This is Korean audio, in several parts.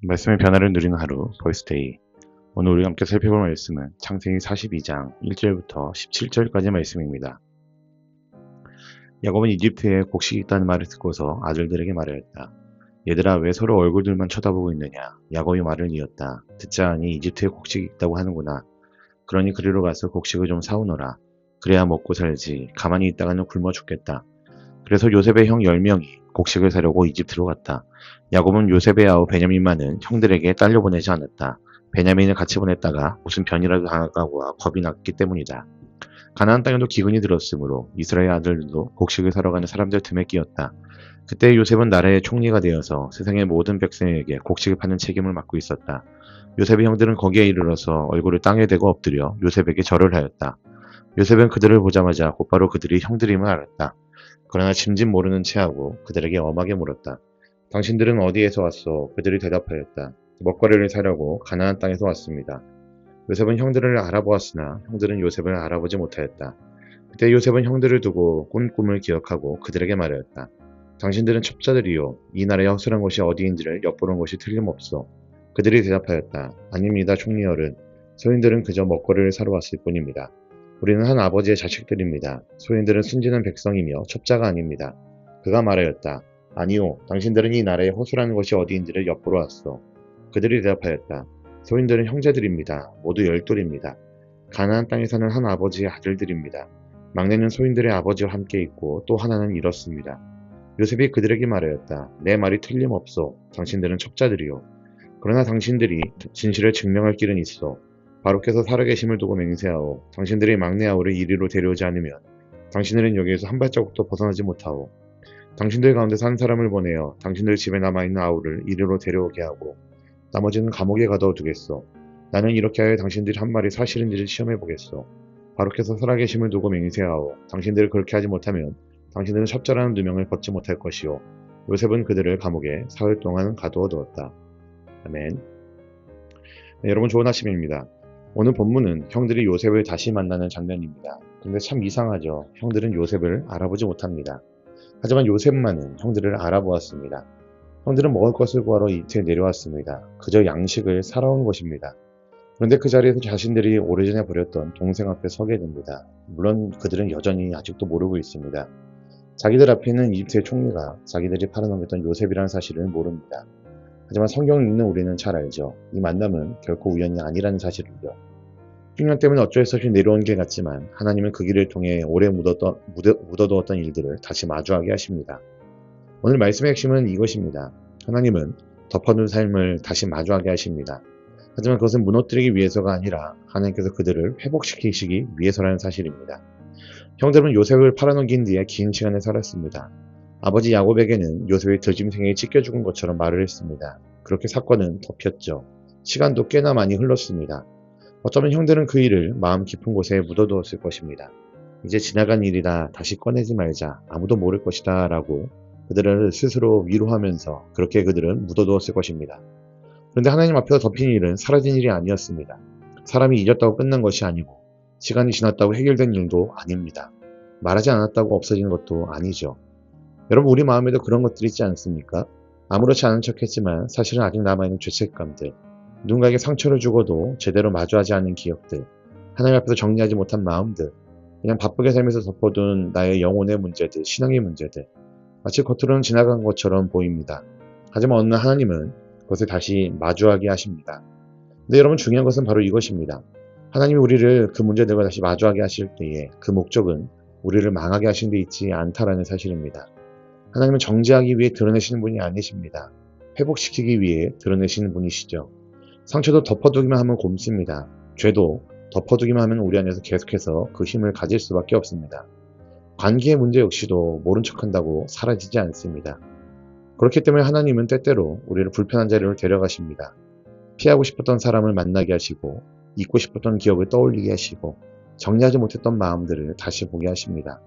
말씀의 변화를 누리는 하루, 벌스데이. 오늘 우리가 함께 살펴볼 말씀은 창세기 42장 1절부터 17절까지 말씀입니다. 야곱은 이집트에 곡식이 있다는 말을 듣고서 아들들에게 말하였다. 얘들아, 왜 서로 얼굴들만 쳐다보고 있느냐? 야곱이 말을 이었다. 듣자 하니 이집트에 곡식이 있다고 하는구나. 그러니 그리로 가서 곡식을 좀 사오너라. 그래야 먹고 살지. 가만히 있다가는 굶어 죽겠다. 그래서 요셉의 형 10명이 곡식을 사려고 이집트로 갔다. 야곱은 요셉의 아우 베냐민만은 형들에게 딸려보내지 않았다. 베냐민을 같이 보냈다가 무슨 변이라도 당할까봐 겁이 났기 때문이다. 가나안 땅에도 기근이 들었으므로 이스라엘 아들들도 곡식을 사러 가는 사람들 틈에 끼었다. 그때 요셉은 나라의 총리가 되어서 세상의 모든 백성에게 곡식을 파는 책임을 맡고 있었다. 요셉의 형들은 거기에 이르러서 얼굴을 땅에 대고 엎드려 요셉에게 절을 하였다. 요셉은 그들을 보자마자 곧바로 그들이 형들임을 알았다. 그러나 짐짓 모르는 체하고 그들에게 엄하게 물었다. 당신들은 어디에서 왔소? 그들이 대답하였다. 먹거리를 사려고 가나안 땅에서 왔습니다. 요셉은 형들을 알아보았으나 형들은 요셉을 알아보지 못하였다. 그때 요셉은 형들을 두고 꾼 꿈을 기억하고 그들에게 말하였다. 당신들은 첩자들이요. 이 나라의 허술한 곳이 어디인지를 엿보는 것이 틀림없소. 그들이 대답하였다. 아닙니다, 총리어른. 소인들은 그저 먹거리를 사러 왔을 뿐입니다. 우리는 한 아버지의 자식들입니다. 소인들은 순진한 백성이며 첩자가 아닙니다. 그가 말하였다. 아니요, 당신들은 이 나라의 허술한 것이 어디인지를 엿보러 왔소. 그들이 대답하였다. 소인들은 형제들입니다. 모두 열둘입니다. 가나안 땅에 사는 한 아버지의 아들들입니다. 막내는 소인들의 아버지와 함께 있고 또 하나는 이렇습니다. 요셉이 그들에게 말하였다. 내 말이 틀림없소. 당신들은 첩자들이요. 그러나 당신들이 진실을 증명할 길은 있어. 바로께서 살아계심을 두고 맹세하오. 당신들이 막내 아우를 이리로 데려오지 않으면 당신들은 여기에서 한 발자국도 벗어나지 못하오. 당신들 가운데서 한 사람을 보내어 당신들 집에 남아있는 아우를 이리로 데려오게 하고 나머지는 감옥에 가둬두겠소. 나는 이렇게 하여 당신들이 한 말이 사실인지를 시험해보겠소. 바로께서 살아계심을 두고 맹세하오. 당신들을 그렇게 하지 못하면 당신들은 첩자라는 누명을 벗지 못할 것이오. 요셉은 그들을 감옥에 사흘 동안 가두어 두었다. 아멘. 네, 여러분 좋은 아침입니다. 오늘 본문은 형들이 요셉을 다시 만나는 장면입니다. 근데 참 이상하죠. 형들은 요셉을 알아보지 못합니다. 하지만 요셉만은 형들을 알아보았습니다. 형들은 먹을 것을 구하러 이태에 내려왔습니다. 그저 양식을 사러 온 것입니다. 그런데 그 자리에서 자신들이 오래전에 버렸던 동생 앞에 서게 됩니다. 물론 그들은 여전히 아직도 모르고 있습니다. 자기들 앞에 있는 이집트의 총리가 자기들이 팔아넘겼던 요셉이라는 사실을 모릅니다. 하지만 성경을 읽는 우리는 잘 알죠. 이 만남은 결코 우연이 아니라는 사실을요. 흉년 때문에 어쩔 수 없이 내려온 길 같지만 하나님은 그 길을 통해 오래 묻어두었던 일들을 다시 마주하게 하십니다. 오늘 말씀의 핵심은 이것입니다. 하나님은 덮어둔 삶을 다시 마주하게 하십니다. 하지만 그것은 무너뜨리기 위해서가 아니라 하나님께서 그들을 회복시키시기 위해서라는 사실입니다. 형들은 요셉을 팔아넘긴 뒤에 긴 시간을 살았습니다. 아버지 야곱에게는 요셉이 들짐승에게 찢겨 죽은 것처럼 말을 했습니다. 그렇게 사건은 덮였죠. 시간도 꽤나 많이 흘렀습니다. 어쩌면 형들은 그 일을 마음 깊은 곳에 묻어두었을 것입니다. 이제 지나간 일이다, 다시 꺼내지 말자, 아무도 모를 것이다 라고 그들을 스스로 위로하면서 그렇게 그들은 묻어두었을 것입니다. 그런데 하나님 앞에서 덮인 일은 사라진 일이 아니었습니다. 사람이 잊었다고 끝난 것이 아니고 시간이 지났다고 해결된 일도 아닙니다. 말하지 않았다고 없어진 것도 아니죠. 여러분, 우리 마음에도 그런 것들이 있지 않습니까? 아무렇지 않은 척했지만 사실은 아직 남아있는 죄책감들, 누군가에게 상처를 주고도 제대로 마주하지 않은 기억들, 하나님 앞에서 정리하지 못한 마음들, 그냥 바쁘게 살면서 덮어둔 나의 영혼의 문제들, 신앙의 문제들, 마치 겉으로는 지나간 것처럼 보입니다. 하지만 어느 날 하나님은 그것을 다시 마주하게 하십니다. 근데 여러분, 중요한 것은 바로 이것입니다. 하나님이 우리를 그 문제들과 다시 마주하게 하실 때에 그 목적은 우리를 망하게 하신 데 있지 않다라는 사실입니다. 하나님은 정죄하기 위해 드러내시는 분이 아니십니다. 회복시키기 위해 드러내시는 분이시죠. 상처도 덮어두기만 하면 곪습니다. 죄도 덮어두기만 하면 우리 안에서 계속해서 그 힘을 가질 수밖에 없습니다. 관계의 문제 역시도 모른 척한다고 사라지지 않습니다. 그렇기 때문에 하나님은 때때로 우리를 불편한 자리로 데려가십니다. 피하고 싶었던 사람을 만나게 하시고 잊고 싶었던 기억을 떠올리게 하시고 정리하지 못했던 마음들을 다시 보게 하십니다.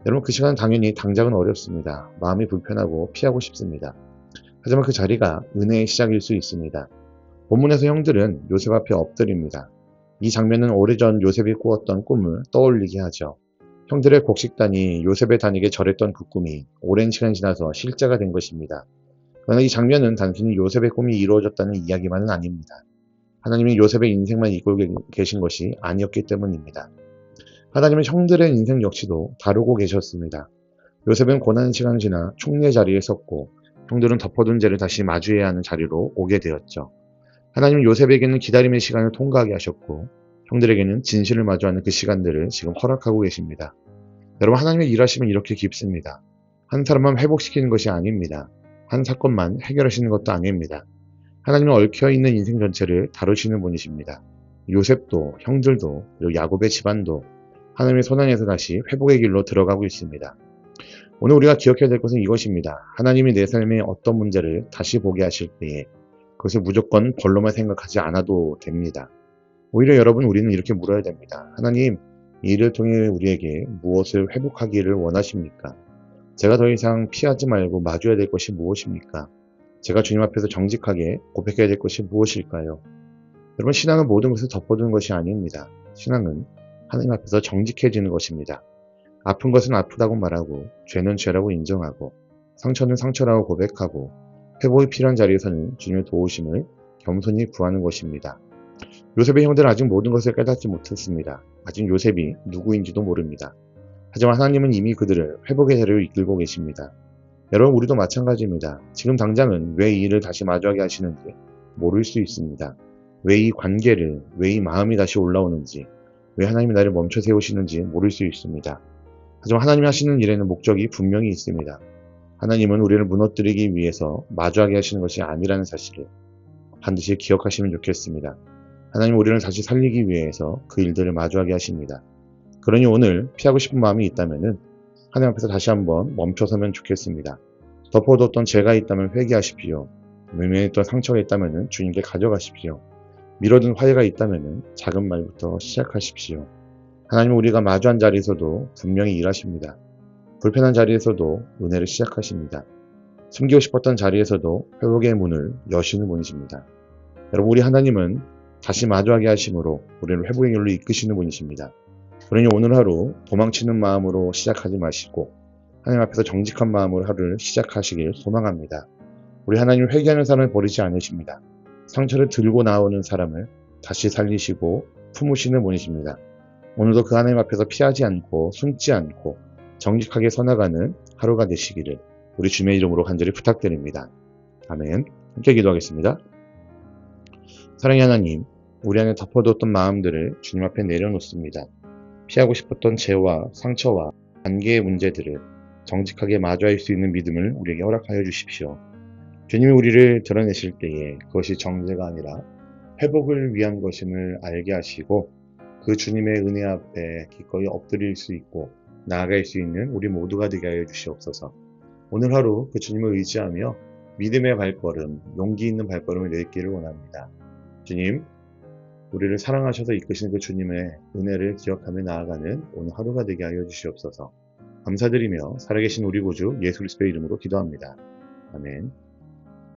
여러분, 그 시간은 당연히 당장은 어렵습니다. 마음이 불편하고 피하고 싶습니다. 하지만 그 자리가 은혜의 시작일 수 있습니다. 본문에서 형들은 요셉 앞에 엎드립니다. 이 장면은 오래전 요셉이 꾸었던 꿈을 떠올리게 하죠. 형들의 곡식단이 요셉의 단에게 절했던 그 꿈이 오랜 시간이 지나서 실제가 된 것입니다. 그러나 이 장면은 단순히 요셉의 꿈이 이루어졌다는 이야기만은 아닙니다. 하나님이 요셉의 인생만 이끌고 계신 것이 아니었기 때문입니다. 하나님은 형들의 인생 역시도 다루고 계셨습니다. 요셉은 고난 시간을 지나 총리 자리에 섰고 형들은 덮어둔 죄를 다시 마주해야 하는 자리로 오게 되었죠. 하나님은 요셉에게는 기다림의 시간을 통과하게 하셨고 형들에게는 진실을 마주하는 그 시간들을 지금 허락하고 계십니다. 여러분, 하나님의 일하심은 이렇게 깊습니다. 한 사람만 회복시키는 것이 아닙니다. 한 사건만 해결하시는 것도 아닙니다. 하나님은 얽혀있는 인생 전체를 다루시는 분이십니다. 요셉도, 형들도, 그리고 야곱의 집안도 하나님의 손안에서 다시 회복의 길로 들어가고 있습니다. 오늘 우리가 기억해야 될 것은 이것입니다. 하나님이 내 삶의 어떤 문제를 다시 보게 하실 때에 그것을 무조건 벌로만 생각하지 않아도 됩니다. 오히려 여러분, 우리는 이렇게 물어야 됩니다. 하나님, 이 일을 통해 우리에게 무엇을 회복하기를 원하십니까? 제가 더 이상 피하지 말고 마주해야 될 것이 무엇입니까? 제가 주님 앞에서 정직하게 고백해야 될 것이 무엇일까요? 여러분, 신앙은 모든 것을 덮어두는 것이 아닙니다. 신앙은 하나님 앞에서 정직해지는 것입니다. 아픈 것은 아프다고 말하고, 죄는 죄라고 인정하고, 상처는 상처라고 고백하고, 회복이 필요한 자리에서는 주님의 도우심을 겸손히 구하는 것입니다. 요셉의 형들은 아직 모든 것을 깨닫지 못했습니다. 아직 요셉이 누구인지도 모릅니다. 하지만 하나님은 이미 그들을 회복의 자리로 이끌고 계십니다. 여러분, 우리도 마찬가지입니다. 지금 당장은 왜 이 일을 다시 마주하게 하시는지 모를 수 있습니다. 왜 이 관계를, 왜 이 마음이 다시 올라오는지, 왜 하나님이 나를 멈춰 세우시는지 모를 수 있습니다. 하지만 하나님이 하시는 일에는 목적이 분명히 있습니다. 하나님은 우리를 무너뜨리기 위해서 마주하게 하시는 것이 아니라는 사실을 반드시 기억하시면 좋겠습니다. 하나님은 우리를 다시 살리기 위해서 그 일들을 마주하게 하십니다. 그러니 오늘 피하고 싶은 마음이 있다면 하나님 앞에서 다시 한번 멈춰서면 좋겠습니다. 덮어뒀던 죄가 있다면 회개하십시오. 외면했던 상처가 있다면 주님께 가져가십시오. 미뤄둔 화해가 있다면 작은 말부터 시작하십시오. 하나님은 우리가 마주한 자리에서도 분명히 일하십니다. 불편한 자리에서도 은혜를 시작하십니다. 숨기고 싶었던 자리에서도 회복의 문을 여시는 분이십니다. 여러분, 우리 하나님은 다시 마주하게 하심으로 우리를 회복의 길로 이끄시는 분이십니다. 그러니 오늘 하루 도망치는 마음으로 시작하지 마시고 하나님 앞에서 정직한 마음으로 하루를 시작하시길 소망합니다. 우리 하나님, 회개하는 사람을 버리지 않으십니다. 상처를 들고 나오는 사람을 다시 살리시고 품으시는 분이십니다. 오늘도 그 하나님 앞에서 피하지 않고 숨지 않고 정직하게 서나가는 하루가 되시기를 우리 주님의 이름으로 간절히 부탁드립니다. 아멘. 함께 기도하겠습니다. 사랑의 하나님, 우리 안에 덮어뒀던 마음들을 주님 앞에 내려놓습니다. 피하고 싶었던 죄와 상처와 관계의 문제들을 정직하게 마주할 수 있는 믿음을 우리에게 허락하여 주십시오. 주님이 우리를 드러내실 때에 그것이 정죄가 아니라 회복을 위한 것임을 알게 하시고 그 주님의 은혜 앞에 기꺼이 엎드릴 수 있고 나아갈 수 있는 우리 모두가 되게 하여 주시옵소서. 오늘 하루 그 주님을 의지하며 믿음의 발걸음, 용기 있는 발걸음을 내딛기를 원합니다. 주님, 우리를 사랑하셔서 이끄시는 그 주님의 은혜를 기억하며 나아가는 오늘 하루가 되게 하여 주시옵소서. 감사드리며 살아계신 우리 구주 예수 그리스도의 이름으로 기도합니다. 아멘.